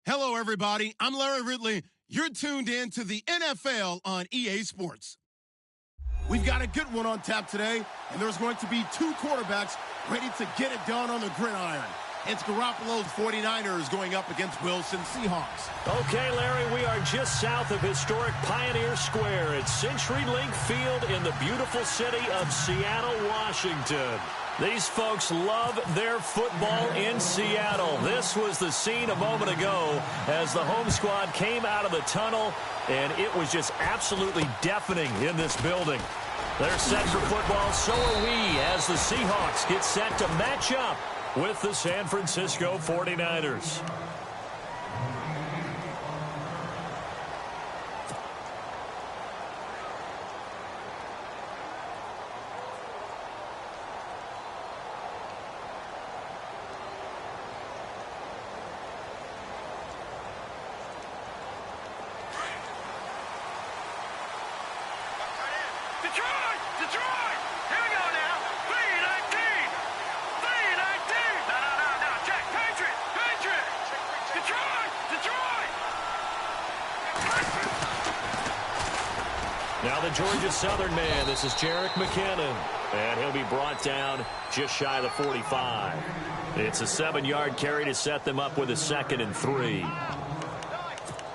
Hello, everybody. I'm Larry Ridley. You're tuned in to the NFL on EA Sports. We've got a good one on tap today, and there's going to be two quarterbacks ready to get it done on the gridiron. It's Garoppolo's 49ers going up against Wilson's Seahawks. Okay, Larry, we are just south of historic Pioneer Square at CenturyLink Field in the beautiful city of Seattle, Washington. These folks love their football in Seattle. This was the scene a moment ago as the home squad came out of the tunnel, and it was just absolutely deafening in this building. They're set for football, so are we, as the Seahawks get set to match up with the San Francisco 49ers. Detroit! Here we go now. 3-19! 3-19! No, Jack, Patriot! Detroit! Now the Georgia Southern man, this is Jerick McKinnon, and he'll be brought down just shy of the 45. It's a 7-yard carry to set them up with a 2nd and 3.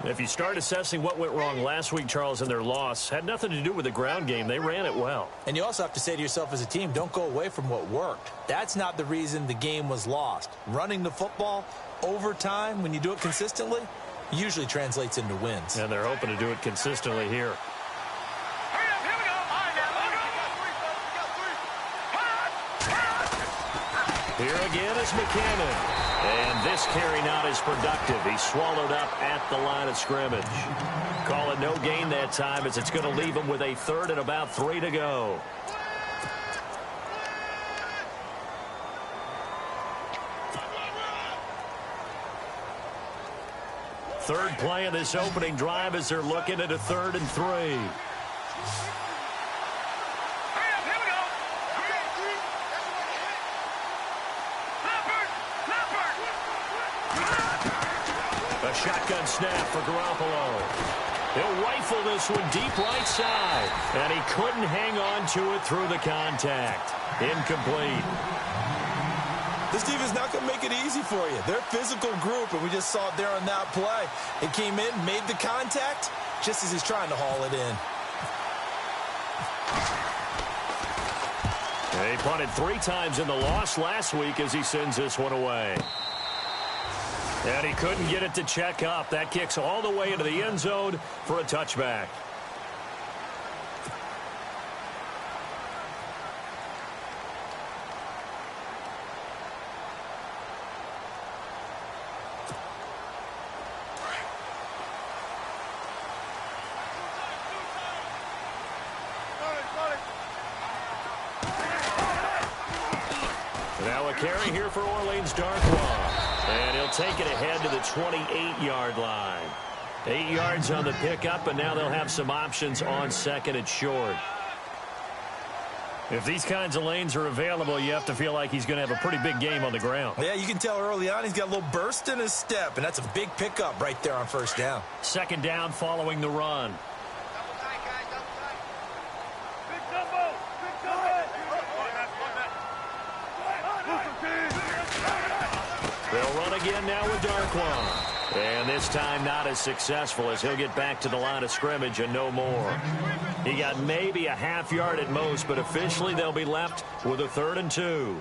If you start assessing what went wrong last week, Charles, in their loss, had nothing to do with the ground game. They ran it well. And you also have to say to yourself as a team, don't go away from what worked. That's not the reason the game was lost. Running the football over time, when you do it consistently, usually translates into wins. And they're hoping to do it consistently here. Here again is McKinnon. And this carry not as productive. He's swallowed up at the line of scrimmage. Call it no gain that time as it's going to leave him with a 3rd and about 3 to go. Third play of this opening drive as they're looking at a 3rd and 3. A shotgun snap for Garoppolo. He'll rifle this one deep right side. And he couldn't hang on to it through the contact. Incomplete. This defense is not going to make it easy for you. They're a physical group, and we just saw it there on that play. It came in, made the contact, just as he's trying to haul it in. He punted 3 times in the loss last week as he sends this one away. And he couldn't get it to check up. That kicks all the way into the end zone for a touchback. Now a carry here for Orleans Darkwa. And he'll take it ahead to the 28-yard line. 8 yards on the pickup, and now they'll have some options on 2nd and short. If these kinds of lanes are available, you have to feel like he's going to have a pretty big game on the ground. Yeah, you can tell early on he's got a little burst in his step, and that's a big pickup right there on 1st down. 2nd down following the run. They'll run again now with Darkwa. And this time not as successful as he'll get back to the line of scrimmage and no more. He got maybe a half yard at most, but officially they'll be left with a 3rd and 2.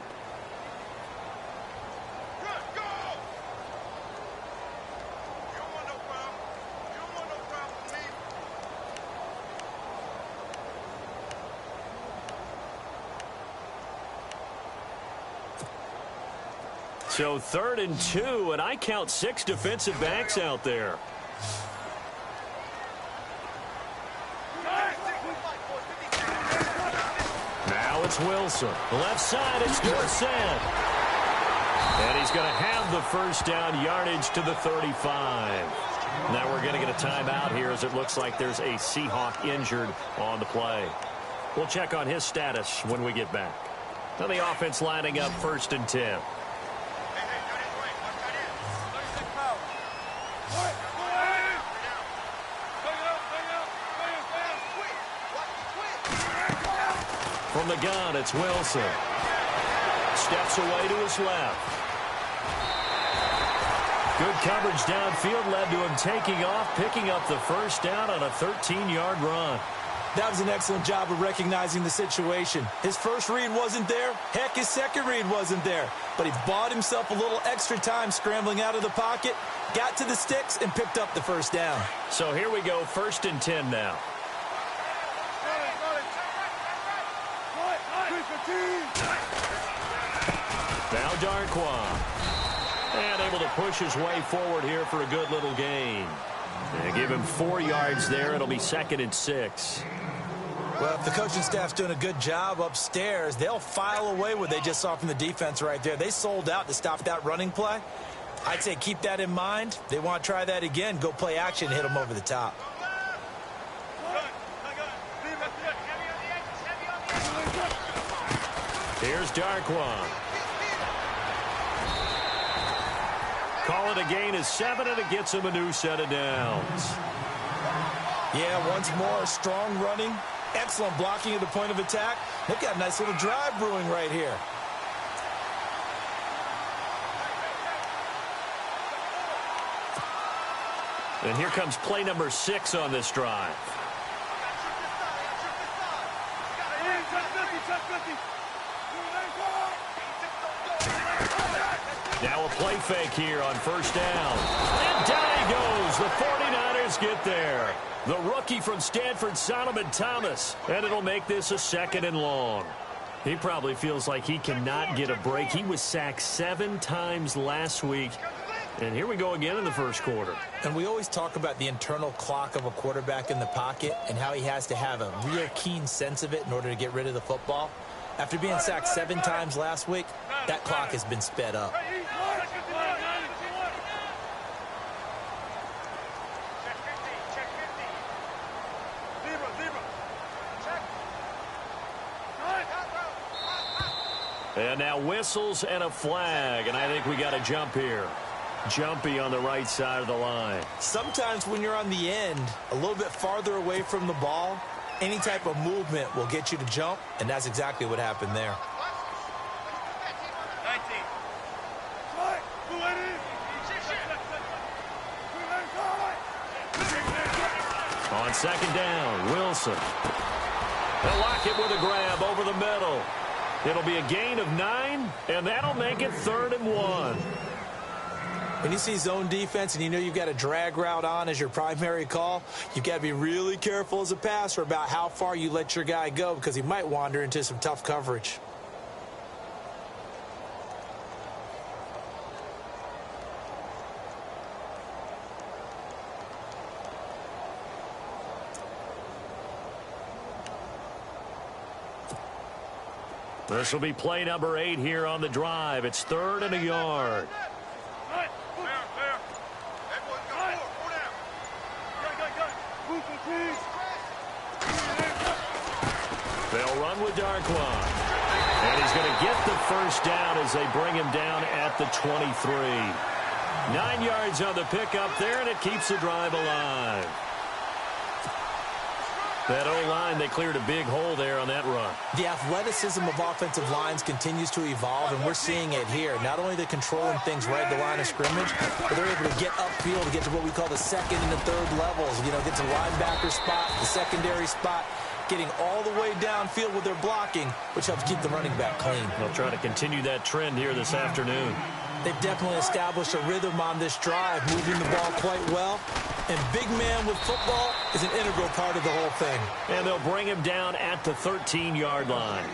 So 3rd and 2, and I count 6 defensive backs out there. Now it's Wilson. Left side, it's Dorsett. And he's going to have the 1st down yardage to the 35. Now we're going to get a timeout here as it looks like there's a Seahawk injured on the play. We'll check on his status when we get back. Now the offense lining up 1st and 10. From the gun, it's Wilson. Steps away to his left. Good coverage downfield led to him taking off, picking up the first down on a 13-yard run. That was an excellent job of recognizing the situation. His first read wasn't there. Heck, his second read wasn't there. But he bought himself a little extra time scrambling out of the pocket, got to the sticks, and picked up the first down. So here we go, 1st and 10 now. Now Darquan. And able to push his way forward here for a good little gain. They give him 4 yards there. It'll be 2nd and 6. Well, if the coaching staff's doing a good job upstairs, they'll file away what they just saw from the defense right there. They sold out to stop that running play. I'd say keep that in mind. They want to try that again. Go play action and hit them over the top. Here's Darquan. Call it a gain of 7, and it gets him a new set of downs. Yeah, once more, strong running. Excellent blocking at the point of attack. They've got a nice little drive brewing right here. And here comes play number 6 on this drive. Now a play fake here on 1st down. And down he goes. The 49ers get there. The rookie from Stanford, Solomon Thomas. And it'll make this a 2nd and long. He probably feels like he cannot get a break. He was sacked 7 times last week. And here we go again in the first quarter. And we always talk about the internal clock of a quarterback in the pocket and how he has to have a real keen sense of it in order to get rid of the football. After being sacked 7 times last week, that clock has been sped up. And now whistles and a flag, and I think we got a jump here. Jumpy on the right side of the line. Sometimes when you're on the end, a little bit farther away from the ball, any type of movement will get you to jump, and that's exactly what happened there. On 2nd down, Wilson. They'll lock it with a grab over the middle. It'll be a gain of 9, and that'll make it 3rd and 1. When you see zone defense and you know you've got a drag route on as your primary call, you've got to be really careful as a passer about how far you let your guy go because he might wander into some tough coverage. This will be play number 8 here on the drive. It's 3rd and a yard. They'll run with Darquan. And he's going to get the first down as they bring him down at the 23. 9 yards on the pickup there, and it keeps the drive alive. That O-line, they cleared a big hole there on that run. The athleticism of offensive lines continues to evolve, and we're seeing it here. Not only are they controlling things right at the line of scrimmage, but they're able to get upfield to get to what we call the 2nd and the 3rd levels. You know, get to the linebacker spot, the secondary spot, getting all the way downfield with their blocking, which helps keep the running back clean. They'll try to continue that trend here this afternoon. They've definitely established a rhythm on this drive, moving the ball quite well. And big man with football is an integral part of the whole thing. And they'll bring him down at the 13-yard line.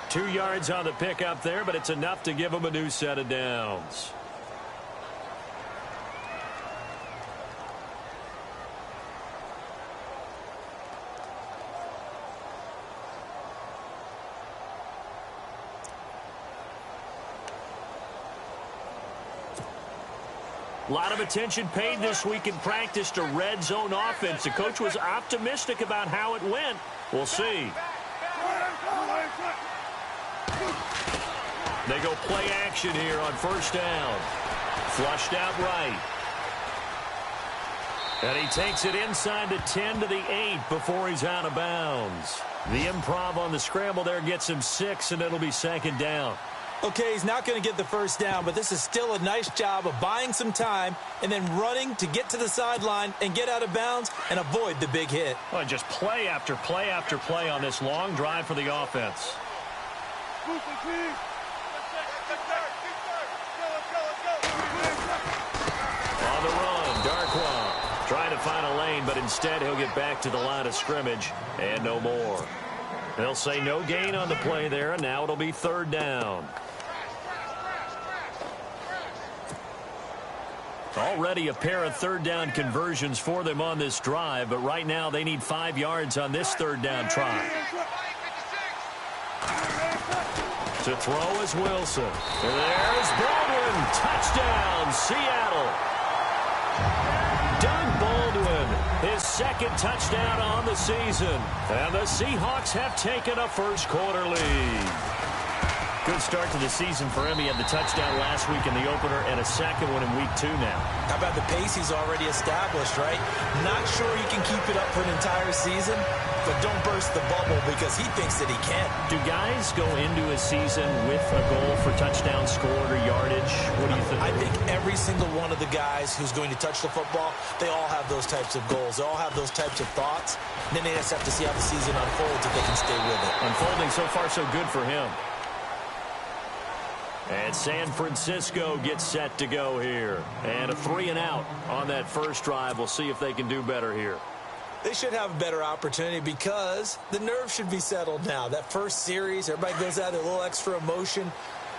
2 yards on the pickup there, but it's enough to give him a new set of downs. A lot of attention paid this week in practice to red zone offense. The coach was optimistic about how it went. We'll see. They go play action here on 1st down. Flushed out right. And he takes it inside the 10 to the 8 before he's out of bounds. The improv on the scramble there gets him 6, and it'll be second down. Okay, he's not going to get the first down, but this is still a nice job of buying some time and then running to get to the sideline and get out of bounds and avoid the big hit. Well, just play after play after play on this long drive for the offense. On the run, Darkwa trying to find a lane, but instead he'll get back to the line of scrimmage and no more. They'll say no gain on the play there, and now it'll be third down. Already a pair of third down conversions for them on this drive, but right now they need 5 yards on this third down try. To throw is Wilson. There's Baldwin. Touchdown, Seattle. Doug Baldwin, his second touchdown on the season. And the Seahawks have taken a first-quarter lead. Good start to the season for him. He had the touchdown last week in the opener and a second one in week 2 now. How about the pace he's already established, right? Not sure he can keep it up for an entire season, but don't burst the bubble because he thinks that he can. Do guys go into a season with a goal for touchdown scored or yardage? What do you think? I think every single one of the guys who's going to touch the football, they all have those types of goals. They all have those types of thoughts. And then they just have to see how the season unfolds if they can stay with it. Unfolding so far so good for him. And San Francisco gets set to go here. And a 3 and out on that first drive. We'll see if they can do better here. They should have a better opportunity because the nerves should be settled now. That first series, everybody goes out with a little extra emotion.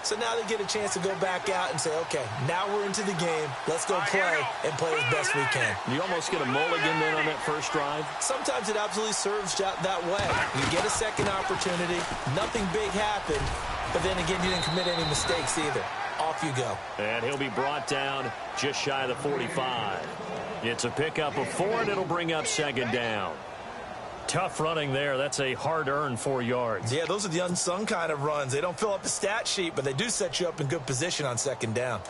So now they get a chance to go back out and say, okay, now we're into the game. Let's go play and play as best we can. You almost get a mulligan then on that first drive? Sometimes it absolutely serves that way. You get a second opportunity. Nothing big happened. But then again, you didn't commit any mistakes either. Off you go. And he'll be brought down just shy of the 45. It's a pickup of 4, and it'll bring up second down. Tough running there. That's a hard-earned 4 yards. Yeah, those are the unsung kind of runs. They don't fill up the stat sheet, but they do set you up in good position on second down.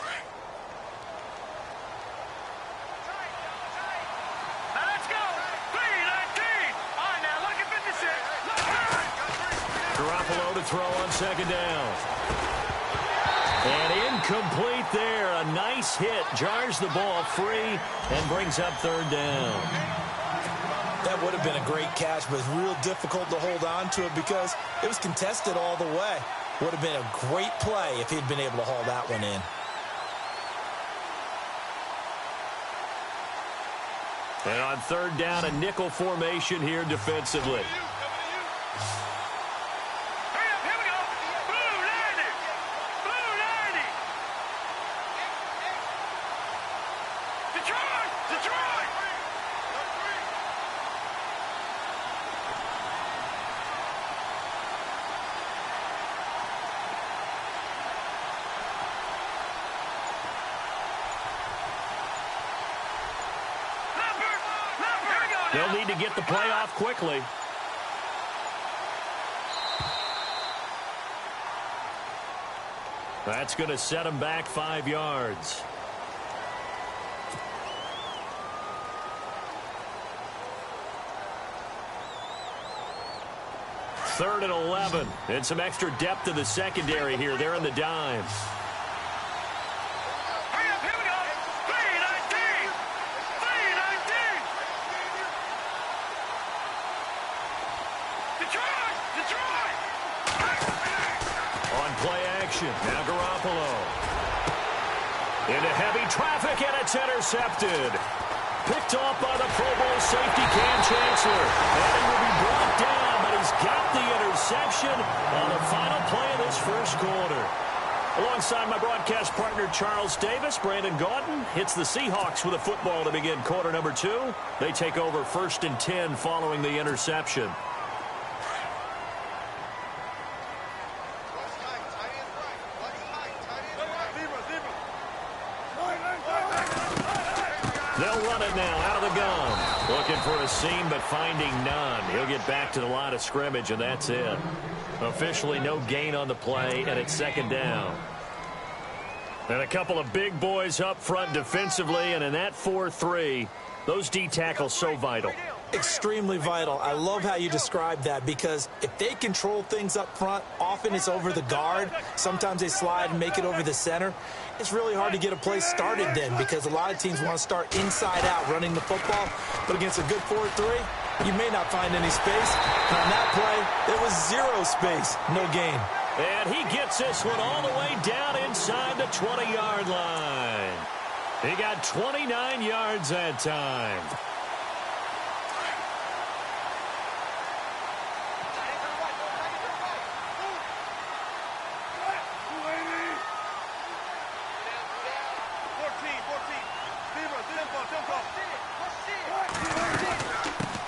Garoppolo to throw on second down. And incomplete there. A nice hit. Jars the ball free and brings up third down. That would have been a great catch, but it's real difficult to hold on to it because it was contested all the way. Would have been a great play if he'd been able to haul that one in. And on third down, a nickel formation here defensively. They'll need to get the play off quickly. That's going to set them back 5 yards. Third and 11. And some extra depth to the secondary here. They're in the dime. Now Garoppolo. Into heavy traffic, and it's intercepted. Picked off by the Pro Bowl safety Cam Chancellor. And he will be brought down, but he's got the interception on the final play of this first quarter. Alongside my broadcast partner Charles Davis, Brandon Gaudin hits the Seahawks with a football to begin quarter number 2. They take over first and 10 following the interception. They'll run it now out of the gun. Looking for a seam, but finding none. He'll get back to the line of scrimmage, and that's it. Officially no gain on the play, and it's second down. And a couple of big boys up front defensively, and in that 4-3, Those D tackles so vital. Extremely vital. I love how you describe that, because if they control things up front, often it's over the guard. Sometimes they slide and make it over the center. It's really hard to get a play started then, because a lot of teams want to start inside out running the football. But against a good 4-3, you may not find any space. And on that play, there was zero space, no gain. And he gets this one all the way down inside the 20-yard line. He got 29 yards that time.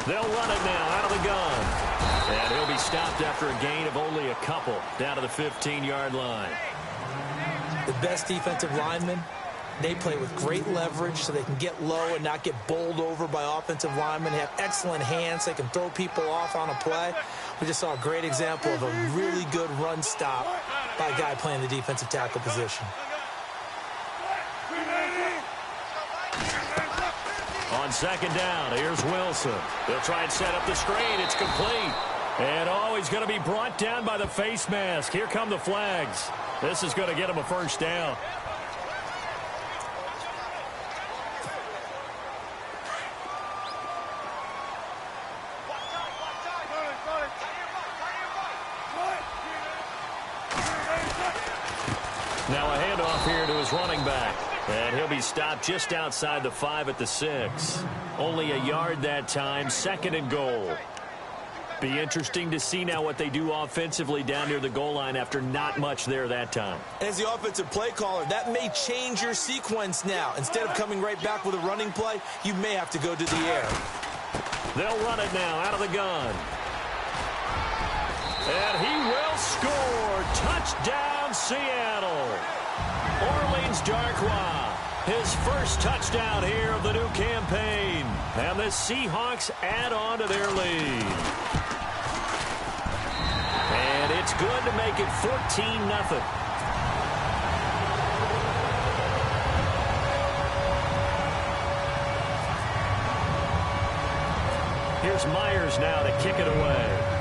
They'll run it now out of the gun. And he'll be stopped after a gain of only a couple down to the 15-yard line. The best defensive linemen, they play with great leverage so they can get low and not get bowled over by offensive linemen. They have excellent hands. They can throw people off on a play. We just saw a great example of a really good run stop by a guy playing the defensive tackle position. On second down, here's Wilson. They'll try and set up the screen. It's complete. And, oh, he's going to be brought down by the face mask. Here come the flags. This is going to get him a first down. Now a handoff here to his running back. And he'll be stopped just outside the 5 at the 6. Only a yard that time, second and goal. Be interesting to see now what they do offensively down near the goal line after not much there that time. As the offensive play caller, that may change your sequence now. Instead of coming right back with a running play, you may have to go to the air. They'll run it now out of the gun. And he will score. Touchdown, Seattle. Orleans Darkwa, his first touchdown here of the new campaign. And the Seahawks add on to their lead. And it's good to make it 14-0. Here's Myers now to kick it away.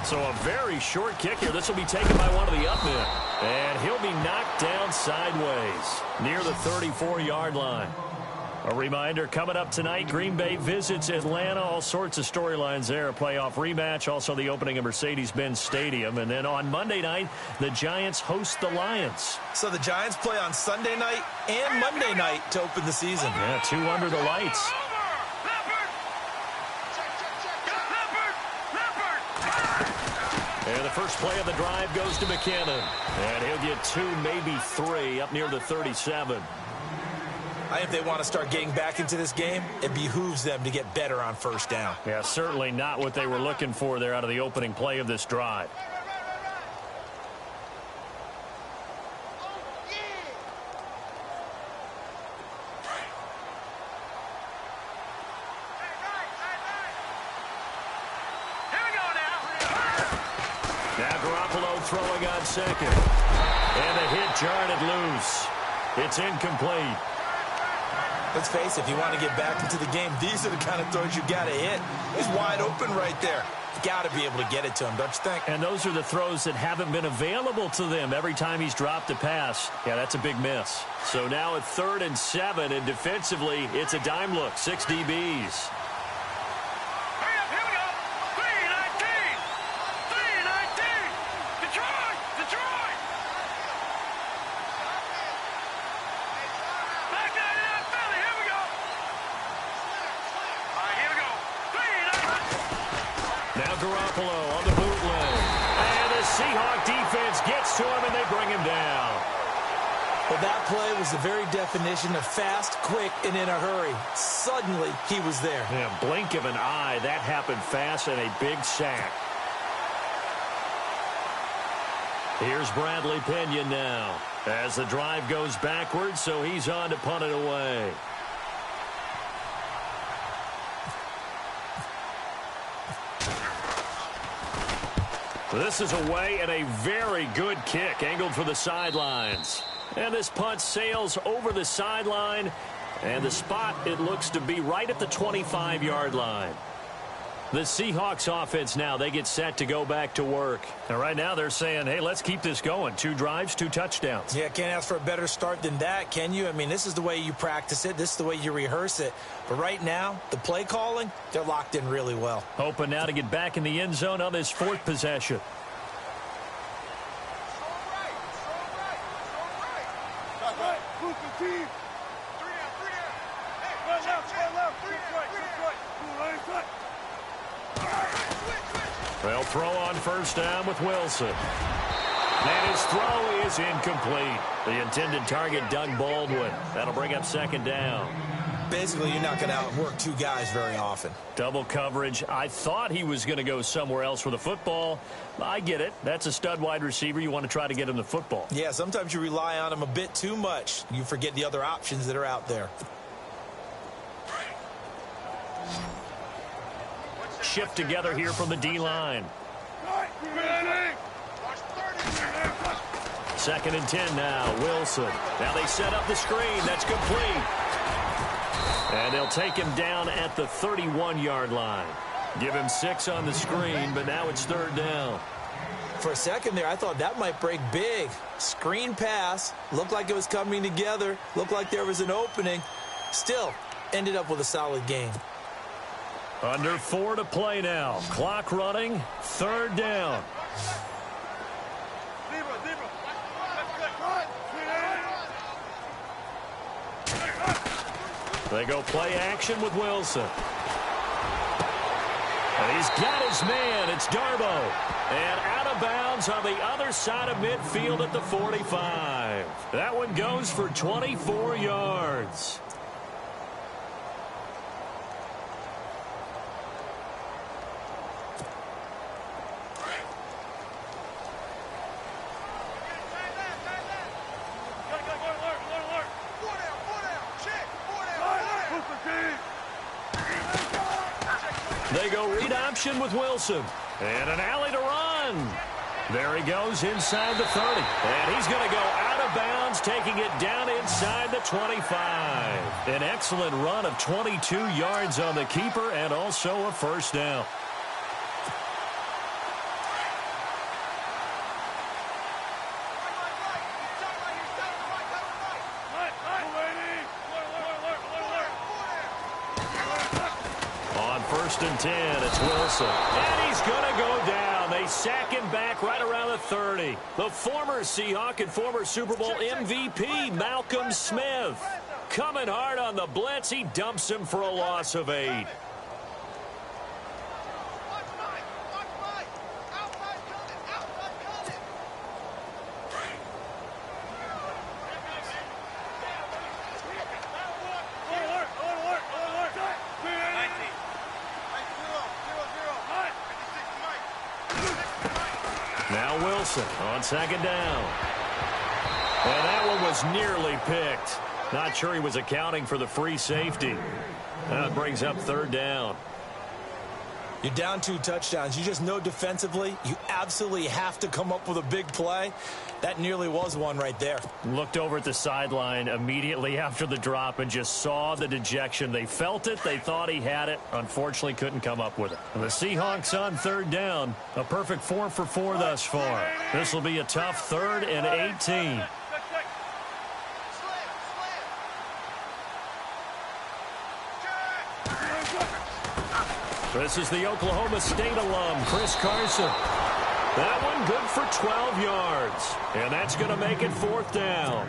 So a very short kick here. This will be taken by one of the up men. And he'll be knocked down sideways near the 34-yard line. A reminder, coming up tonight, Green Bay visits Atlanta. All sorts of storylines there. A playoff rematch. Also the opening of Mercedes-Benz Stadium. And then on Monday night, the Giants host the Lions. So the Giants play on Sunday night and Monday night to open the season. Yeah, 2 under the lights. And the first play of the drive goes to McKinnon. And he'll get 2, maybe 3 up near the 37. I think if they want to start getting back into this game, it behooves them to get better on first down. Yeah, certainly not what they were looking for there out of the opening play of this drive. Throwing on second. And the hit jarred it loose. It's incomplete. Let's face it, if you want to get back into the game, these are the kind of throws you got to hit. He's wide open right there. You got to be able to get it to him, don't you think? And those are the throws that haven't been available to them every time he's dropped a pass. Yeah, that's a big miss. So now at 3rd and 7, and defensively, it's a dime look. 6 DBs. On the bootleg. And the Seahawk defense gets to him, and they bring him down. Well, that play was the very definition of fast, quick, and in a hurry. Suddenly, he was there. Yeah, blink of an eye. That happened fast, and a big sack. Here's Bradley Pinion now as the drive goes backwards, so he's on to punt it away. This is away and a very good kick angled for the sidelines. And this punt sails over the sideline. And the spot, it looks to be right at the 25-yard line. The Seahawks offense now, they get set to go back to work. And right now they're saying, hey, let's keep this going. 2 drives, 2 touchdowns. Yeah, can't ask for a better start than that, can you? I mean, this is the way you practice it. This is the way you rehearse it. But right now, the play calling, they're locked in really well. Hoping now to get back in the end zone on this 4th possession. They'll throw on first down with Wilson. And his throw is incomplete. The intended target, Doug Baldwin. That'll bring up 2nd down. Basically, you're not going to outwork 2 guys very often. Double coverage. I thought he was going to go somewhere else for the football. I get it. That's a stud wide receiver. You want to try to get him the football. Yeah, sometimes you rely on him a bit too much. You forget the other options that are out there. Shift together here from the D-line. 2nd and 10 now. Wilson. Now they set up the screen. That's complete. And they'll take him down at the 31-yard line. Give him 6 on the screen, but now it's 3rd down. For a second there, I thought that might break big. Screen pass. Looked like it was coming together. Looked like there was an opening. Still, ended up with a solid game. Under 4 to play now. Clock running. 3rd down. They go play action with Wilson. And he's got his man. It's Darbo. And out of bounds on the other side of midfield at the 45. That one goes for 24 yards. They go read option with Wilson. And an alley to run. There he goes inside the 30. And he's going to go out of bounds, taking it down inside the 25. An excellent run of 22 yards on the keeper and also a 1st down. On 1st and 10, it's Wilson. And he's going to go down. They sack him back right around the 30. The former Seahawk and former Super Bowl MVP, Malcolm Smith. Coming hard on the blitz. He dumps him for a loss of 8. Now Wilson on 2nd down. And that one was nearly picked. Not sure he was accounting for the free safety. That brings up 3rd down. You're down 2 touchdowns. You just know defensively you absolutely have to come up with a big play. That nearly was one right there. Looked over at the sideline immediately after the drop and just saw the dejection. They felt it. They thought he had it. Unfortunately, couldn't come up with it. And the Seahawks on 3rd down. A perfect 4 for 4 thus far. This will be a tough 3rd and 18. This is the Oklahoma State alum, Chris Carson. That one good for 12 yards. And that's going to make it 4th down.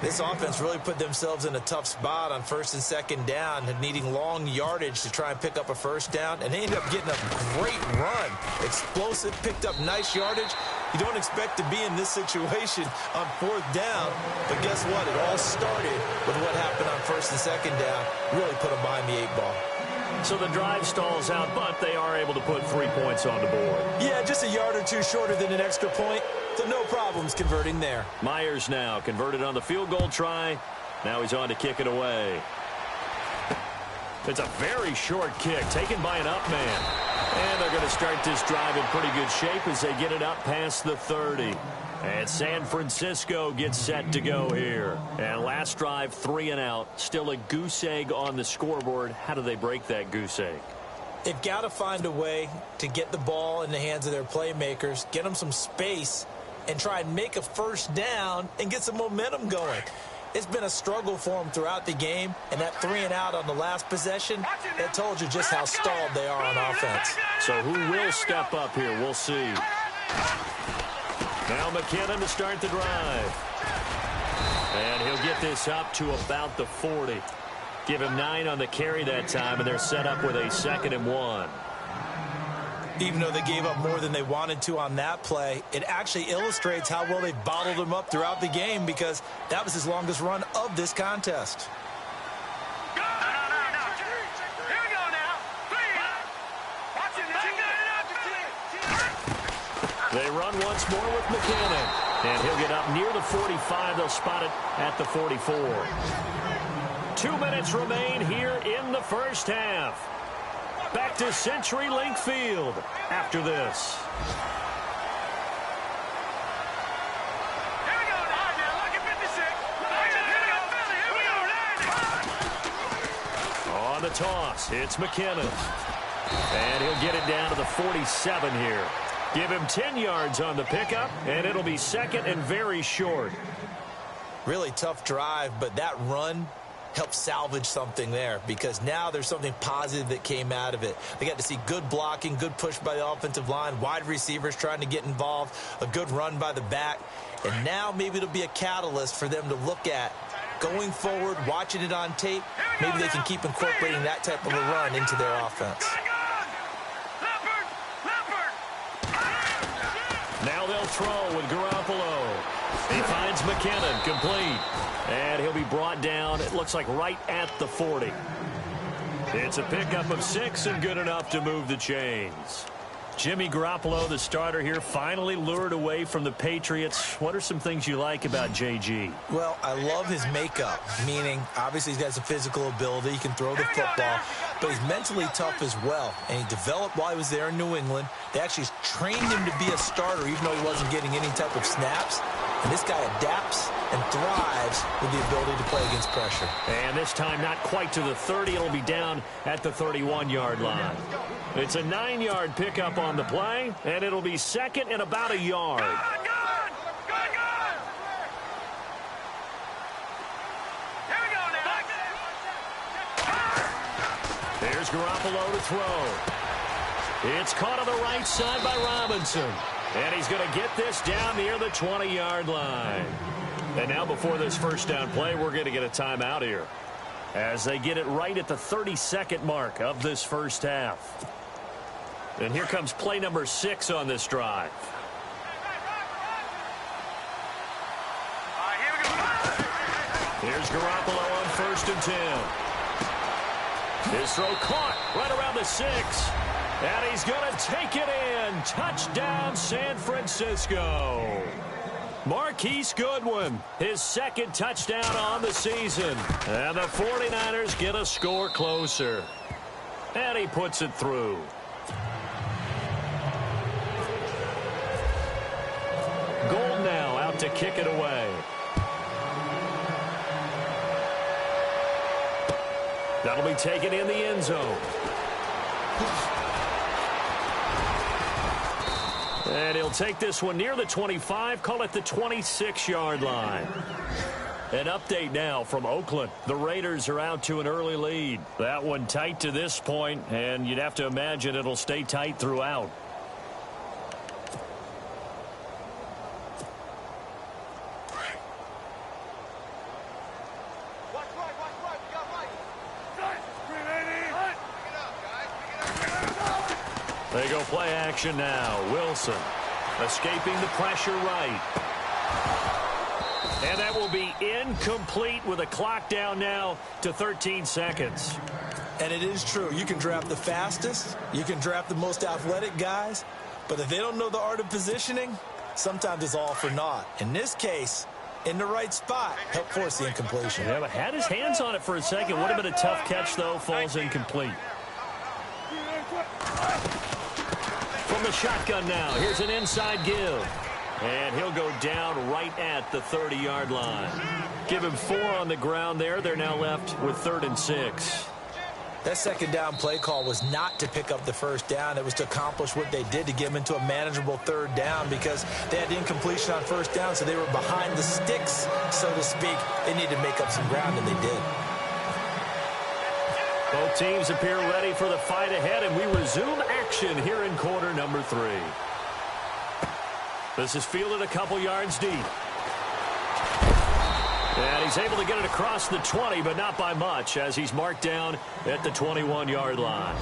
This offense really put themselves in a tough spot on 1st and 2nd down, needing long yardage to try and pick up a 1st down. And they ended up getting a great run. Explosive, picked up nice yardage. You don't expect to be in this situation on 4th down. But guess what? It all started with what happened on 1st and 2nd down. Really put them behind the 8 ball. So the drive stalls out, but they are able to put 3 points on the board. Yeah, just a yard or 2 shorter than an extra point. So no problems converting there. Myers now converted on the field goal try. Now he's on to kick it away. It's a very short kick taken by an up man. And they're going to start this drive in pretty good shape as they get it up past the 30. And San Francisco gets set to go here. And last drive, 3 and out. Still a goose egg on the scoreboard. How do they break that goose egg? They've got to find a way to get the ball in the hands of their playmakers, get them some space, and try and make a first down and get some momentum going. It's been a struggle for them throughout the game, and that 3 and out on the last possession, that told you just how stalled they are on offense. So who will step up here? We'll see. Now McKinnon to start the drive. And he'll get this up to about the 40. Give him 9 on the carry that time, and they're set up with a 2nd and 1. Even though they gave up more than they wanted to on that play, it actually illustrates how well they bottled them up throughout the game, because that was his longest run of this contest. They run once more with McKinnon, and he'll get up near the 45. They'll spot it at the 44. 2 minutes remain here in the first half. Back to CenturyLink Field after this. On the toss, it's McKinnon. And he'll get it down to the 47 here. Give him 10 yards on the pickup, and it'll be 2nd and very short. Really tough drive, but that run helped salvage something there, because now there's something positive that came out of it. They got to see good blocking, good push by the offensive line, wide receivers trying to get involved, a good run by the back, and now maybe it'll be a catalyst for them to look at going forward, watching it on tape. Maybe they can keep incorporating that type of a run into their offense. Now they'll throw with Garoppolo. He finds McKinnon, complete. And he'll be brought down, it looks like right at the 40. It's a pickup of 6 and good enough to move the chains. Jimmy Garoppolo, the starter here, finally lured away from the Patriots. What are some things you like about JG? Well, I love his makeup, meaning obviously he's got some physical ability. He can throw the football, but he's mentally tough as well. And he developed while he was there in New England. They actually trained him to be a starter even though he wasn't getting any type of snaps. And this guy adapts and thrives with the ability to play against pressure. And this time not quite to the 30. It'll be down at the 31-yard line. It's a 9-yard pickup on the play, and it'll be 2nd and about a yard. Here's Garoppolo to throw. It's caught on the right side by Robinson. And he's going to get this down near the 20-yard line. And now before this first down play, we're going to get a timeout here, as they get it right at the 32nd mark of this first half. And here comes play number 6 on this drive. Here's Garoppolo on 1st and 10. His throw caught right around the 6. And he's going to take it in. Touchdown, San Francisco. Marquise Goodwin, his 2nd touchdown on the season. And the 49ers get a score closer. And he puts it through. Gold now out to kick it away. That'll be taken in the end zone. And he'll take this one near the 25, call it the 26-yard line. An update now from Oakland. The Raiders are out to an early lead. That one tight to this point, and you'd have to imagine it'll stay tight throughout. They go play action now. Wilson escaping the pressure right. And that will be incomplete with a clock down now to 13 seconds. And it is true. You can draft the fastest. You can draft the most athletic guys. But if they don't know the art of positioning, sometimes it's all for naught. In this case, in the right spot. Helped force the incompletion. Yeah, but had his hands on it for a second. Would have been a tough catch, though. Falls incomplete. From the shotgun now, here's an inside give. And he'll go down right at the 30-yard line. Give him 4 on the ground there. They're now left with 3rd and 6. That second down play call was not to pick up the first down. It was to accomplish what they did, to get them into a manageable 3rd down, because they had incompletion on first down, so they were behind the sticks, so to speak. They needed to make up some ground, and they did. Both teams appear ready for the fight ahead, and we resume action here in quarter number 3. This is fielded a couple yards deep. And he's able to get it across the 20, but not by much, as he's marked down at the 21-yard line.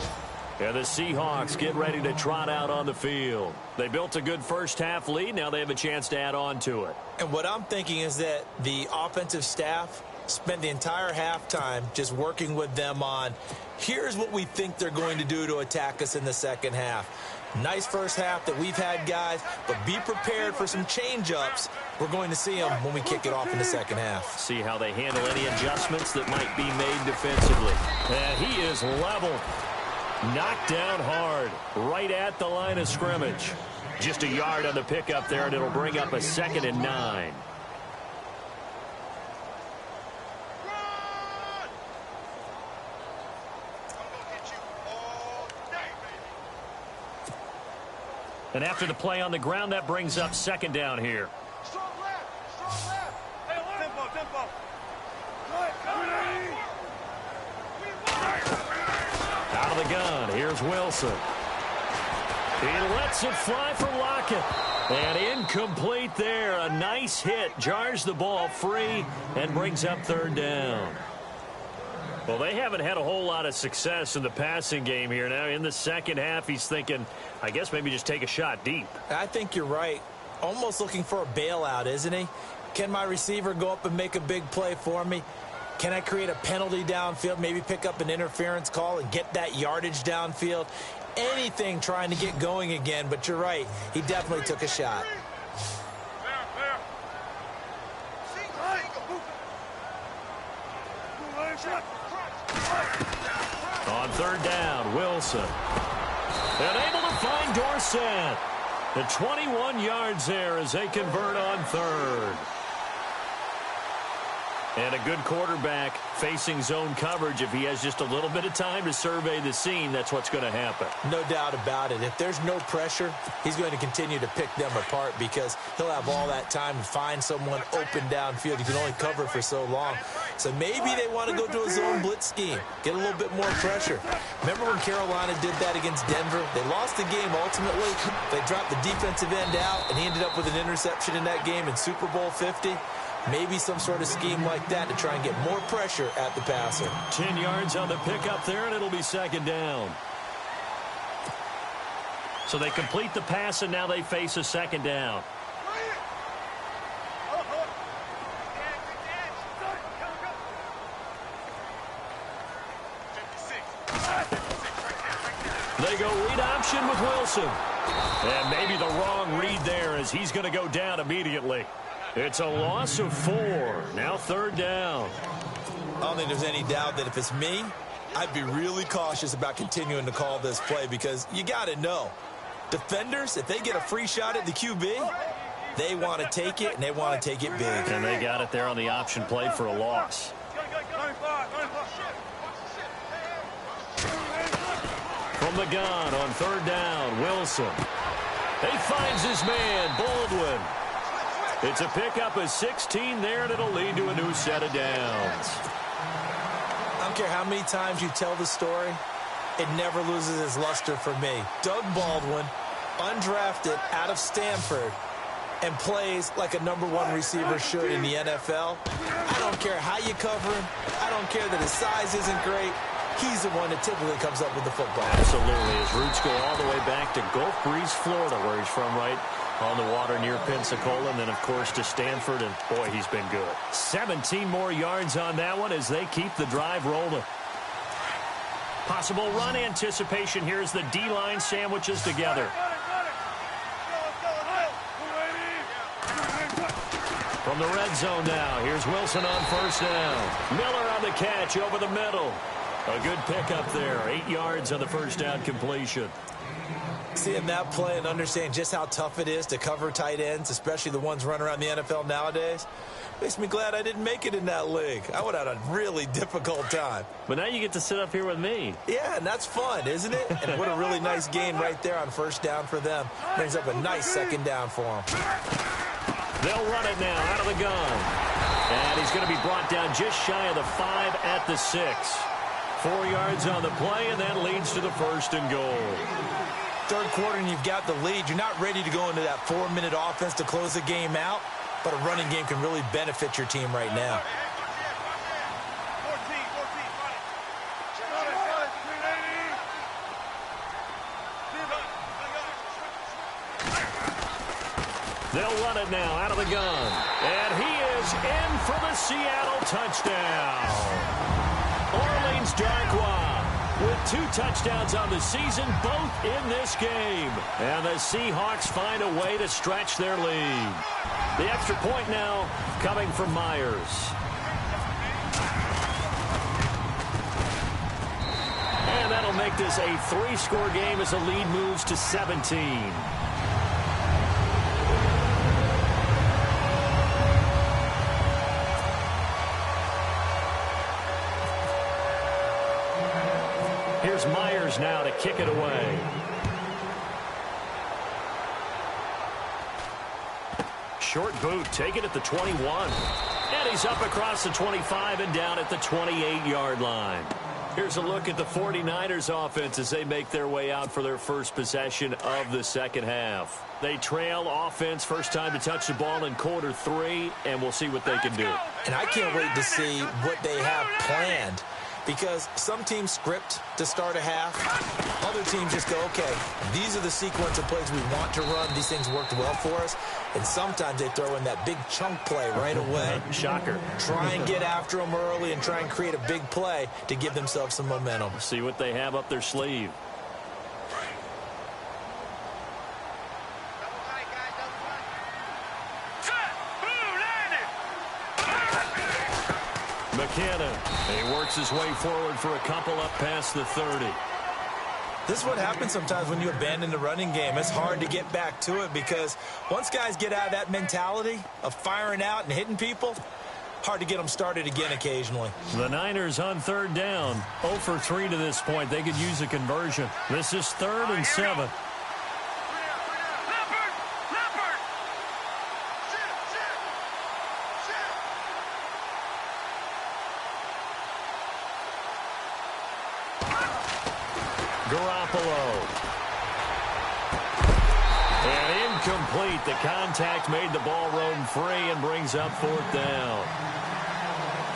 And the Seahawks get ready to trot out on the field. They built a good first-half lead. Now they have a chance to add on to it. And what I'm thinking is that the offensive staff spent the entire halftime just working with them on, here's what we think they're going to do to attack us in the second half. Nice first half that we've had, guys, but be prepared for some change-ups. We're going to see them when we kick it off in the second half. See how they handle any adjustments that might be made defensively. And he is leveled. Knocked down hard, right at the line of scrimmage. Just a yard on the pickup there, and it'll bring up a 2nd and 9. And after the play on the ground, that brings up 2nd down here. Strong left. Strong left. Hey, tempo. Out of the gun, here's Wilson. He lets it fly from Lockett. And incomplete there. A nice hit. Jars the ball free and brings up 3rd down. Well, they haven't had a whole lot of success in the passing game here. Now, in the second half, he's thinking, I guess maybe just take a shot deep. I think you're right. Almost looking for a bailout, isn't he? Can my receiver go up and make a big play for me? Can I create a penalty downfield, maybe pick up an interference call and get that yardage downfield? Anything trying to get going again, but you're right. He definitely took a shot. On 3rd down, Wilson. And able to find Dorsett. The 21 yards there as they convert on 3rd. And a good quarterback facing zone coverage. If he has just a little bit of time to survey the scene, that's what's going to happen. No doubt about it. If there's no pressure, he's going to continue to pick them apart because he'll have all that time to find someone open downfield. You can only cover for so long. So maybe they want to go to a zone blitz scheme, get a little bit more pressure. Remember when Carolina did that against Denver? They lost the game ultimately. They dropped the defensive end out, and he ended up with an interception in that game in Super Bowl 50. Maybe some sort of scheme like that to try and get more pressure at the passer. 10 yards on the pickup there, and it'll be 2nd down. So they complete the pass, and now they face a 2nd down. They go read option with Wilson. And maybe the wrong read there as he's going to go down immediately. It's a loss of 4. Now 3rd down. I don't think there's any doubt that if it's me, I'd be really cautious about continuing to call this play because you got to know. Defenders, if they get a free shot at the QB, they want to take it, and they want to take it big. And they got it there on the option play for a loss. From the gun on 3rd down, Wilson. He finds his man, Baldwin. It's a pickup of 16 there, and it'll lead to a new set of downs. I don't care how many times you tell the story, it never loses its luster for me. Doug Baldwin, undrafted out of Stanford, and plays like a #1 receiver should in the NFL. I don't care how you cover him. I don't care that his size isn't great. He's the one that typically comes up with the football. Absolutely. His roots go all the way back to Gulf Breeze, Florida, where he's from, right on the water near Pensacola, and then, of course, to Stanford, and, boy, he's been good. 17 more yards on that one as they keep the drive rolling. Possible run anticipation here as the D-line sandwiches together. From From the red zone now, here's Wilson on first down. Miller on the catch over the middle. A good pickup there. 8 yards on the first down completion. Seeing that play and understanding just how tough it is to cover tight ends, especially the ones running around the NFL nowadays, makes me glad I didn't make it in that league. I would have had a really difficult time. But now you get to sit up here with me. Yeah, and that's fun, isn't it? And what a really nice gain right there on first down for them. Brings up a nice second down for them. They'll run it now out of the gun. And he's going to be brought down just shy of the 5 at the 6. 4 yards on the play, and that leads to the first and goal. Third quarter, and you've got the lead. You're not ready to go into that 4-minute offense to close the game out, but a running game can really benefit your team right now. They'll run it now out of the gun. And he is in for the Seattle touchdown. Orleans Darkwa with 2 touchdowns on the season, both in this game. And the Seahawks find a way to stretch their lead. The extra point now coming from Myers. And that'll make this a 3-score game as the lead moves to 17. Here's Myers now to kick it away. Short boot, take it at the 21. And he's up across the 25 and down at the 28-yard line. Here's a look at the 49ers offense as they make their way out for their first possession of the second half. They trail offense, first time to touch the ball in quarter 3, and we'll see what they can do. And I can't wait to see what they have planned, because some teams script to start a half. Other teams just go, okay, these are the sequence of plays we want to run. These things worked well for us. And sometimes they throw in that big chunk play right away. Shocker. Try and get after them early and try and create a big play to give themselves some momentum. See what they have up their sleeve. McKinnon. He works his way forward for a couple up past the 30. This is what happens sometimes when you abandon the running game. It's hard to get back to it because once guys get out of that mentality of firing out and hitting people, hard to get them started again occasionally. The Niners on third down. 0 for 3 to this point. They could use a conversion. This is 3rd and 7. Garoppolo. And incomplete. The contact made the ball roam free and brings up 4th down.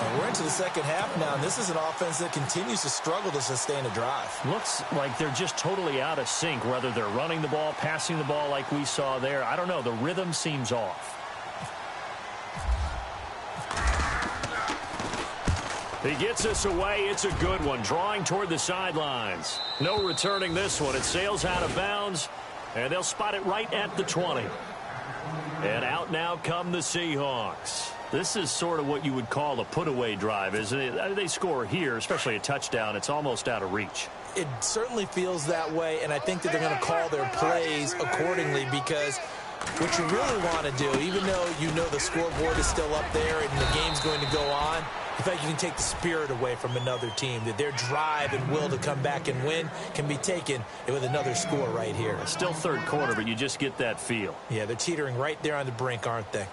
And we're into the second half now, and this is an offense that continues to struggle to sustain a drive. Looks like they're just totally out of sync, whether they're running the ball, passing the ball like we saw there. I don't know. The rhythm seems off. He gets us away. It's a good one. Drawing toward the sidelines. No returning this one. It sails out of bounds, and they'll spot it right at the 20. And out now come the Seahawks. This is sort of what you would call a put-away drive, isn't it? They score here, especially a touchdown. It's almost out of reach. It certainly feels that way, and I think that they're going to call their plays accordingly because what you really want to do, even though you know the scoreboard is still up there and the game's going to go on, in fact, you can take the spirit away from another team, that their drive and will to come back and win can be taken with another score right here. Still third quarter, but you just get that feel. Yeah, they're teetering right there on the brink, aren't they?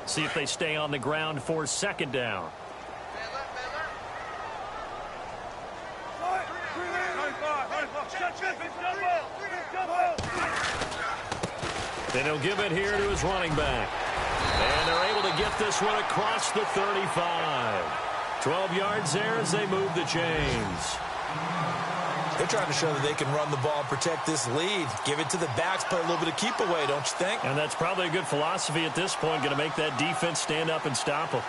See if they stay on the ground for 2nd down. Then he'll give it here to his running back. And they're able to get this one across the 35. 12 yards there as they move the chains. They're trying to show that they can run the ball and protect this lead. Give it to the backs, play a little bit of keep away, don't you think? And that's probably a good philosophy at this point, going to make that defense stand up and stop them.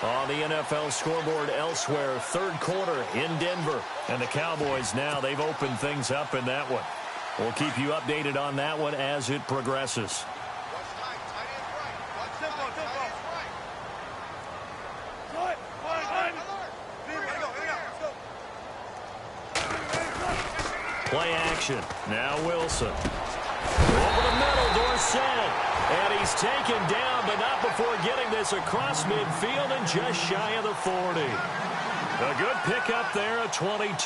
On the NFL scoreboard elsewhere, third quarter in Denver. And the Cowboys now, they've opened things up in that one. We'll keep you updated on that one as it progresses. Play action. Now Wilson. Over the middle, Dorsett. And he's taken down, but not before getting this across midfield and just shy of the 40. A good pickup there at 22.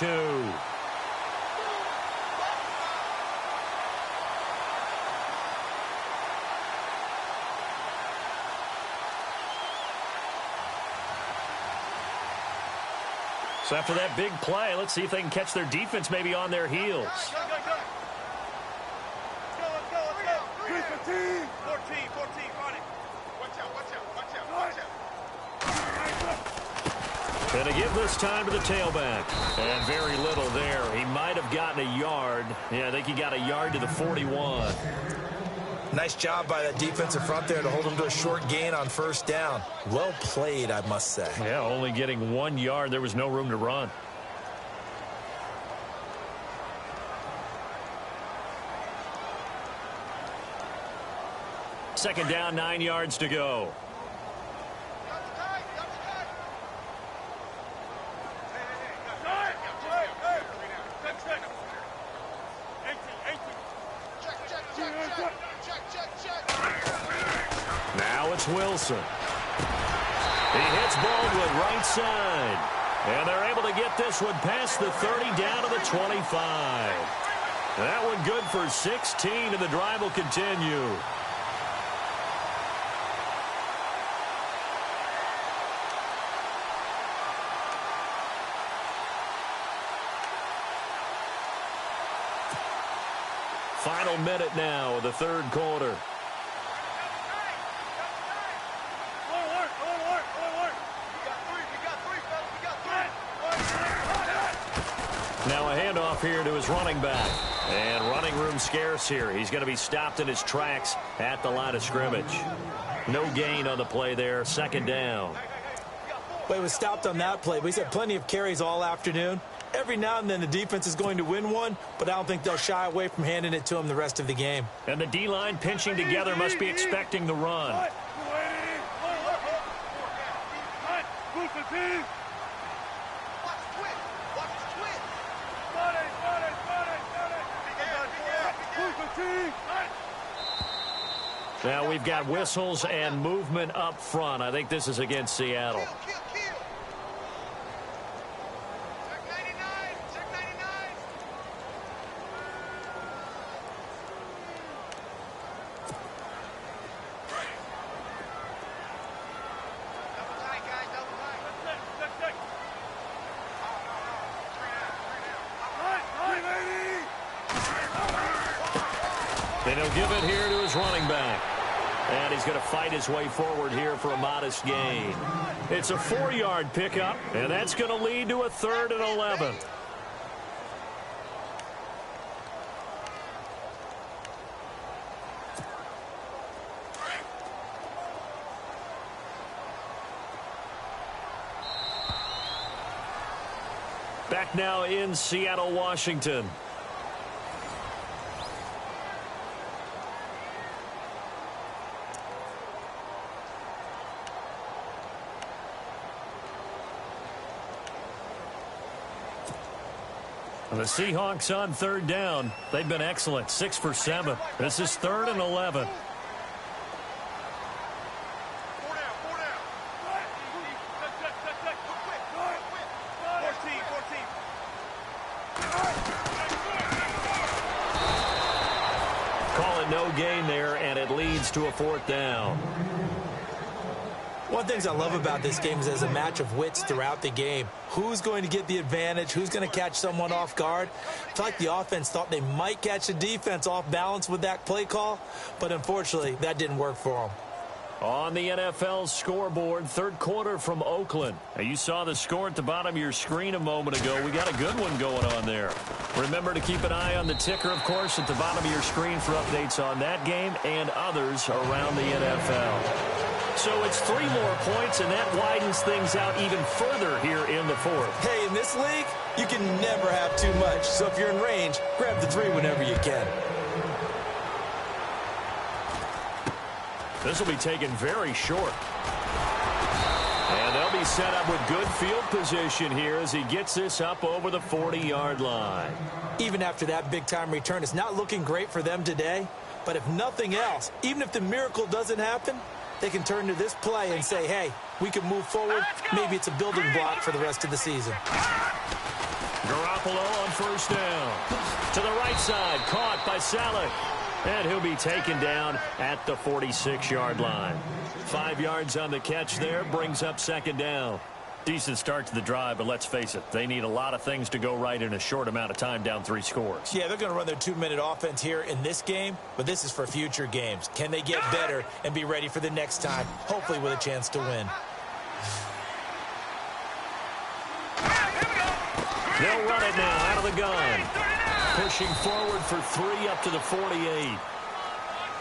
So after that big play, let's see if they can catch their defense maybe on their heels. Let's go. 14, 14, run it. Watch out. And to give this time to the tailback. And very little there. He might have gotten a yard. Yeah, I think he got a yard to the 41. Nice job by that defensive front there to hold him to a short gain on first down. Well played, I must say. Yeah, only getting 1 yard. There was no room to run. Second down, 9 yards to go. Now it's Wilson. He hits Baldwin right side. And they're able to get this one past the 30 down to the 25. That one good for 16, and the drive will continue. Final minute now of the third quarter. Now a handoff here to his running back. And running room scarce here. He's going to be stopped in his tracks at the line of scrimmage. No gain on the play there. Second down. Well, he was stopped on that play, but he's had plenty of carries all afternoon. Every now and then the defense is going to win one, but I don't think they'll shy away from handing it to him the rest of the game. And the D-line pinching together must be expecting the run. Now we've got whistles and movement up front. I think this is against Seattle. And he'll give it here to his running back. And he's going to fight his way forward here for a modest gain. It's a 4-yard pickup, and that's going to lead to a 3rd and 11. Back now in Seattle, Washington. The Seahawks on third down. They've been excellent. 6 for 7. This is 3rd and 11. Call it no gain there, and it leads to a 4th down. One of the things I love about this game is there's a match of wits throughout the game. Who's going to get the advantage? Who's going to catch someone off guard? I feel like the offense thought they might catch the defense off balance with that play call, but unfortunately, that didn't work for them. On the NFL scoreboard, third quarter from Oakland. Now, you saw the score at the bottom of your screen a moment ago. We got a good one going on there. Remember to keep an eye on the ticker, of course, at the bottom of your screen for updates on that game and others around the NFL. So it's 3 more points, and that widens things out even further here in the fourth. Hey, in this league, you can never have too much. So if you're in range, grab the 3 whenever you can. This will be taken very short. And they'll be set up with good field position here as he gets this up over the 40-yard line. Even after that big-time return, it's not looking great for them today. But if nothing else, even if the miracle doesn't happen, they can turn to this play and say, hey, we can move forward. Maybe it's a building block for the rest of the season. Garoppolo on first down. To the right side, caught by Saleh. And he'll be taken down at the 46-yard line. 5 yards on the catch there, brings up second down. Decent start to the drive, but let's face it, they need a lot of things to go right in a short amount of time, down 3 scores. Yeah, they're going to run their 2-minute offense here in this game, but this is for future games. Can they get better and be ready for the next time, hopefully with a chance to win? They'll run it now out of the gun. Pushing forward for 3 up to the 48.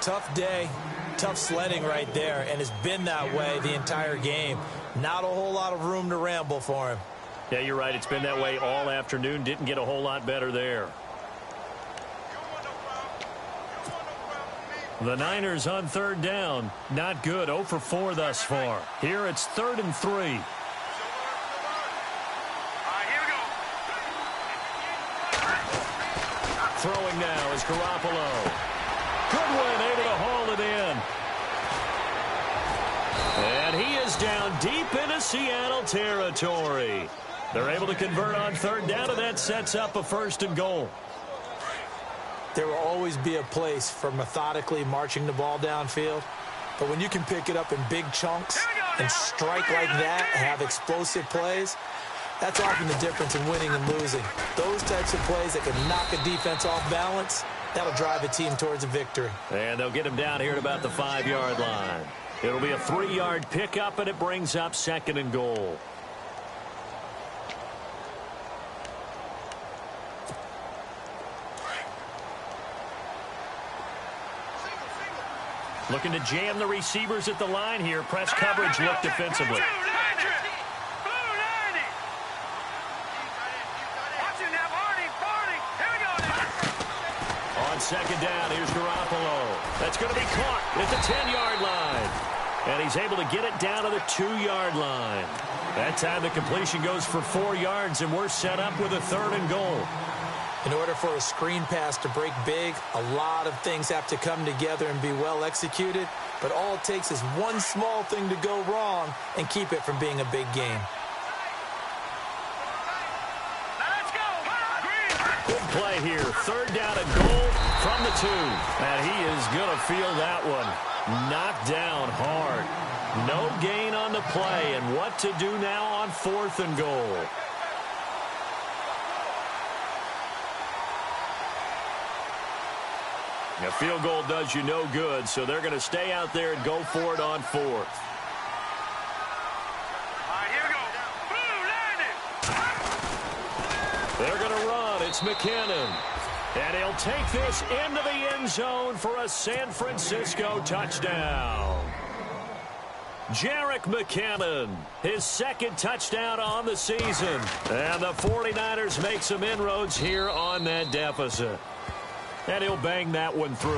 Tough day, tough sledding right there, and it's been that way the entire game. Not a whole lot of room to ramble for him. Yeah, you're right. It's been that way all afternoon. Didn't get a whole lot better there. The Niners on third down. Not good. 0 for 4 thus far. Here it's 3rd and 3. Throwing now is Garoppolo. Goodwin able to haul it in. And he is down deep into Seattle territory. They're able to convert on third down, and that sets up a 1st and goal. There will always be a place for methodically marching the ball downfield. But when you can pick it up in big chunks and strike like that and have explosive plays, that's often the difference in winning and losing. Those types of plays that can knock a defense off balance, that'll drive a team towards a victory. And they'll get him down here at about the 5-yard line. It'll be a 3-yard pickup, and it brings up 2nd and goal. Looking to jam the receivers at the line here. Press coverage look defensively. On second down, here's Garoppolo. That's going to be caught at the 10-yard line. And he's able to get it down to the 2-yard line. That time the completion goes for 4 yards, and we're set up with a 3rd and goal. In order for a screen pass to break big, a lot of things have to come together and be well executed. But all it takes is one small thing to go wrong and keep it from being a big game. Good play here. 3rd down and goal from the 2. And he is going to feel that one. Knocked down hard. No gain on the play. And what to do now on 4th and goal? A field goal does you no good, so they're going to stay out there and go for it on 4th. All right, here we go. They're going to run. It's McKinnon. And he'll take this into the end zone for a San Francisco touchdown. Jerick McKinnon, his 2nd touchdown on the season. And the 49ers make some inroads here on that deficit. And he'll bang that one through.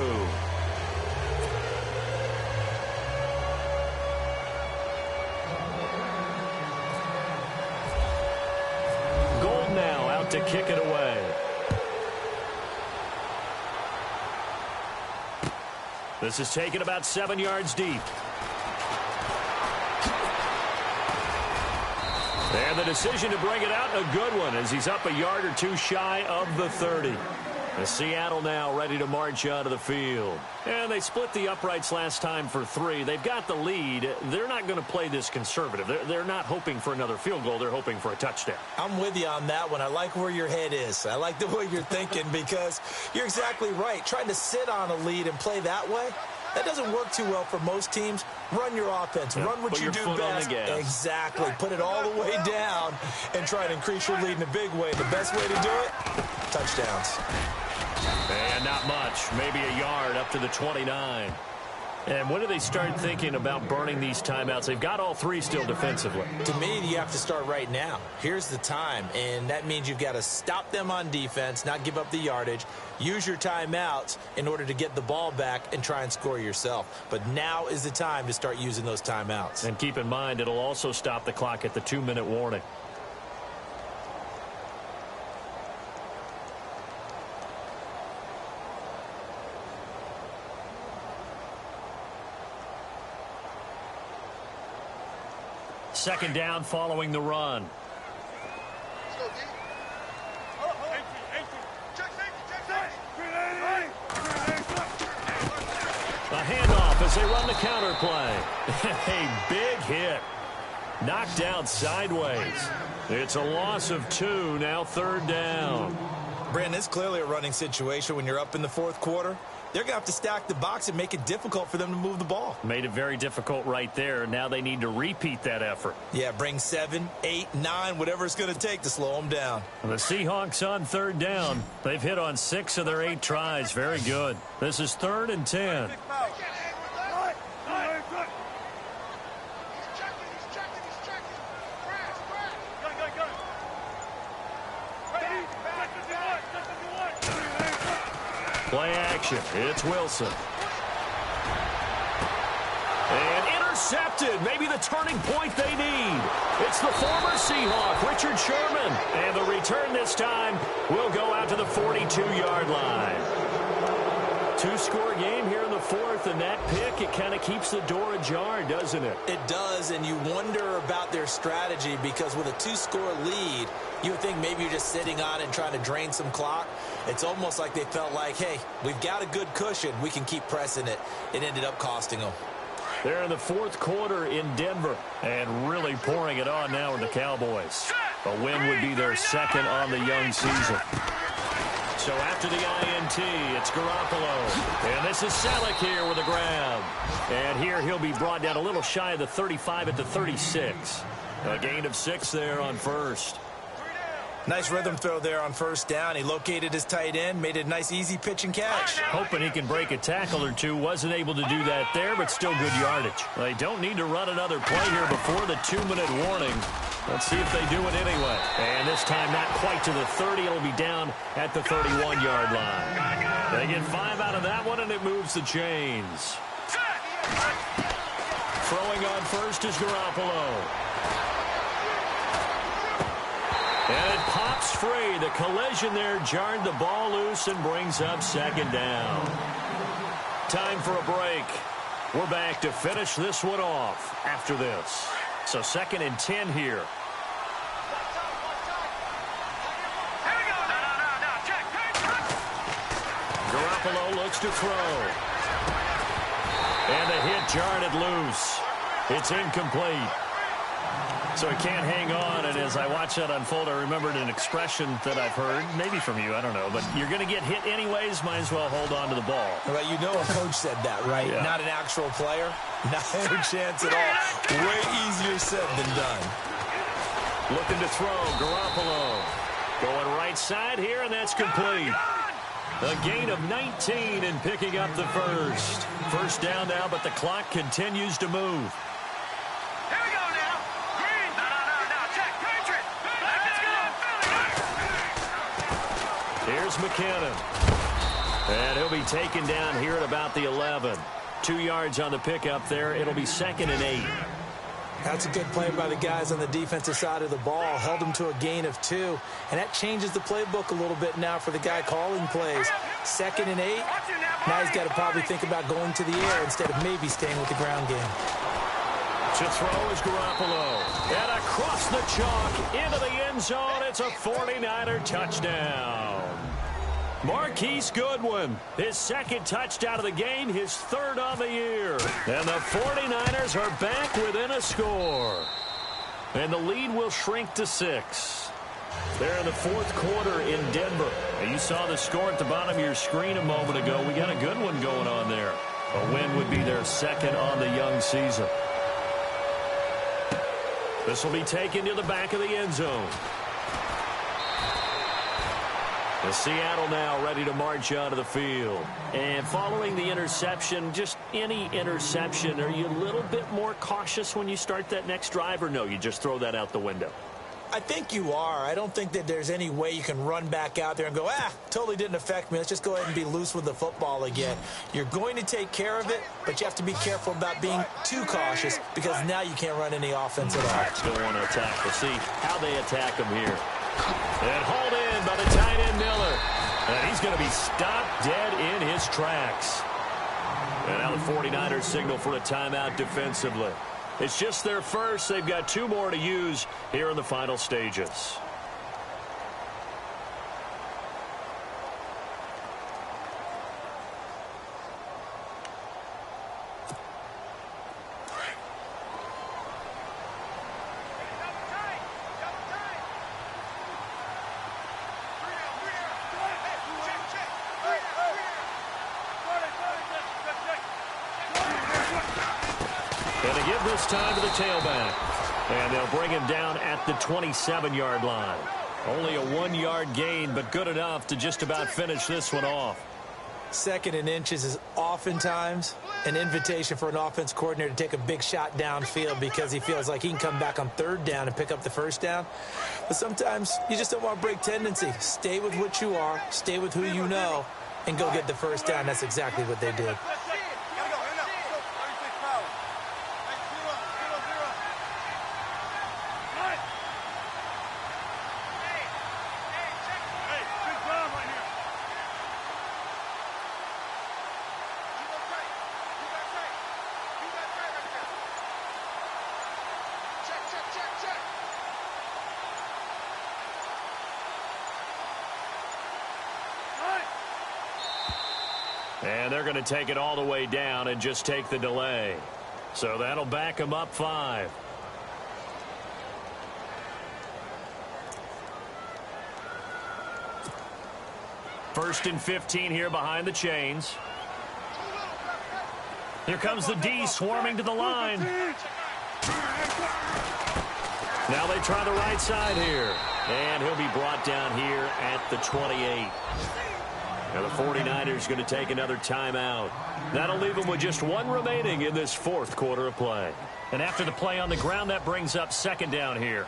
Gold now out to kick it away. This is taken about 7 yards deep. And the decision to bring it out, a good one, as he's up a yard or 2 shy of the 30. The Seattle now ready to march out of the field. And they split the uprights last time for 3. They've got the lead. They're not going to play this conservative. They're not hoping for another field goal. They're hoping for a touchdown. I'm with you on that one. I like where your head is. I like the way you're thinking because you're exactly right. Trying to sit on a lead and play that way, that doesn't work too well for most teams. Run your offense. Yeah, run what you do best. Exactly. Put it all the way down and try to increase your lead in a big way. The best way to do it, touchdowns. And not much. Maybe a yard up to the 29. And when do they start thinking about burning these timeouts? They've got all three still defensively. To me, you have to start right now. Here's the time, and that means you've got to stop them on defense, not give up the yardage, use your timeouts in order to get the ball back and try and score yourself. But now is the time to start using those timeouts. And keep in mind, it'll also stop the clock at the 2-minute warning. Second down following the run. A handoff as they run the counter play. A big hit. Knocked out sideways. It's a loss of 2, now third down. Brandon, it's clearly a running situation when you're up in the fourth quarter. They're going to have to stack the box and make it difficult for them to move the ball. Made it very difficult right there. Now they need to repeat that effort. Yeah, bring 7, 8, 9, whatever it's going to take to slow them down. The Seahawks on third down. They've hit on 6 of their 8 tries. Very good. This is 3rd and 10. Play action. It's Wilson. And intercepted. Maybe the turning point they need. It's the former Seahawk, Richard Sherman. And the return this time will go out to the 42-yard line. 2-score game here in the fourth, and that pick, it kind of keeps the door ajar, doesn't it? It does, and you wonder about their strategy because with a 2-score lead, you would think maybe you're just sitting on it and trying to drain some clock. It's almost like they felt like, hey, we've got a good cushion. We can keep pressing it. It ended up costing them. They're in the fourth quarter in Denver and really pouring it on now with the Cowboys. A win would be their second on the young season. So after the INT, it's Garoppolo. And this is Selleck here with a grab. And here he'll be brought down a little shy of the 35 at the 36. A gain of 6 there on first. Nice rhythm throw there on first down. He located his tight end, made it a nice easy pitch and catch. Hoping he can break a tackle or two. Wasn't able to do that there, but still good yardage. They don't need to run another play here before the 2-minute warning. Let's see if they do it anyway. And this time not quite to the 30. It'll be down at the 31-yard line. They get 5 out of that one, and it moves the chains. Throwing on first is Garoppolo. And it pops free. The collision there jarred the ball loose and brings up second down. Time for a break. We're back to finish this one off after this. So 2nd and 10 here. Garoppolo looks to throw. And the hit jarred it loose. It's incomplete. So he can't hang on, and as I watch that unfold, I remembered an expression that I've heard, maybe from you, I don't know, but you're going to get hit anyways, might as well hold on to the ball. Well, you know a coach said that, right? Yeah. Not an actual player. Not a chance at all. Way easier said than done. Looking to throw, Garoppolo. Going right side here, and that's complete. A gain of 19 and picking up the first. First down now, but the clock continues to move. Here's McKinnon. And he'll be taken down here at about the 11. 2 yards on the pickup there. It'll be 2nd and 8. That's a good play by the guys on the defensive side of the ball. Held them to a gain of 2. And that changes the playbook a little bit now for the guy calling plays. 2nd and 8. Now he's got to probably think about going to the air instead of maybe staying with the ground game. To throw is Garoppolo. And across the chalk into the end zone. It's a 49er touchdown. Marquise Goodwin, his 2nd touchdown of the game, his 3rd on the year. And the 49ers are back within a score. And the lead will shrink to 6. They're in the fourth quarter in Denver. And you saw the score at the bottom of your screen a moment ago. We got a good one going on there. A win would be their 2nd on the young season. This will be taken to the back of the end zone. And Seattle now ready to march onto the field. And following the interception, just any interception, are you a little bit more cautious when you start that next drive, or no, you just throw that out the window? I think you are. I don't think that there's any way you can run back out there and go, totally didn't affect me. Let's just go ahead and be loose with the football again. You're going to take care of it, but you have to be careful about being too cautious because now you can't run any offense at all. Still want to attack. We'll see how they attack him here. And hauled in by the tight end Miller. And he's going to be stopped dead in his tracks. And now the 49ers signal for a timeout defensively. It's just their first. They've got 2 more to use here in the final stages. And they give this time to the tailback. And they'll bring him down at the 27-yard line. Only a 1-yard gain, but good enough to just about finish this one off. 2nd and inches is oftentimes an invitation for an offense coordinator to take a big shot downfield because he feels like he can come back on 3rd down and pick up the 1st down. But sometimes you just don't want to break tendency. Stay with what you are, stay with who you know, and go get the 1st down. That's exactly what they did. And they're going to take it all the way down and just take the delay. So that'll back them up 5. First and 15 here behind the chains. Here comes the D swarming to the line. Now they try the right side here. And he'll be brought down here at the 28. Now the 49ers going to take another timeout. That'll leave them with just 1 remaining in this 4th quarter of play. And after the play on the ground, that brings up 2nd down here.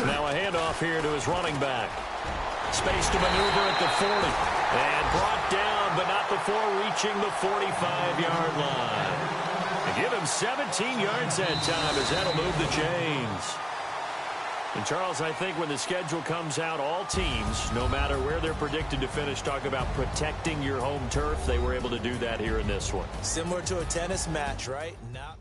Now a handoff here to his running back. Space to maneuver at the 40. And brought down, but not before reaching the 45-yard line. And give him 17 yards that time as that'll move the chains. And, Charles, I think when the schedule comes out, all teams, no matter where they're predicted to finish, talk about protecting your home turf. They were able to do that here in this one. Similar to a tennis match, right? Not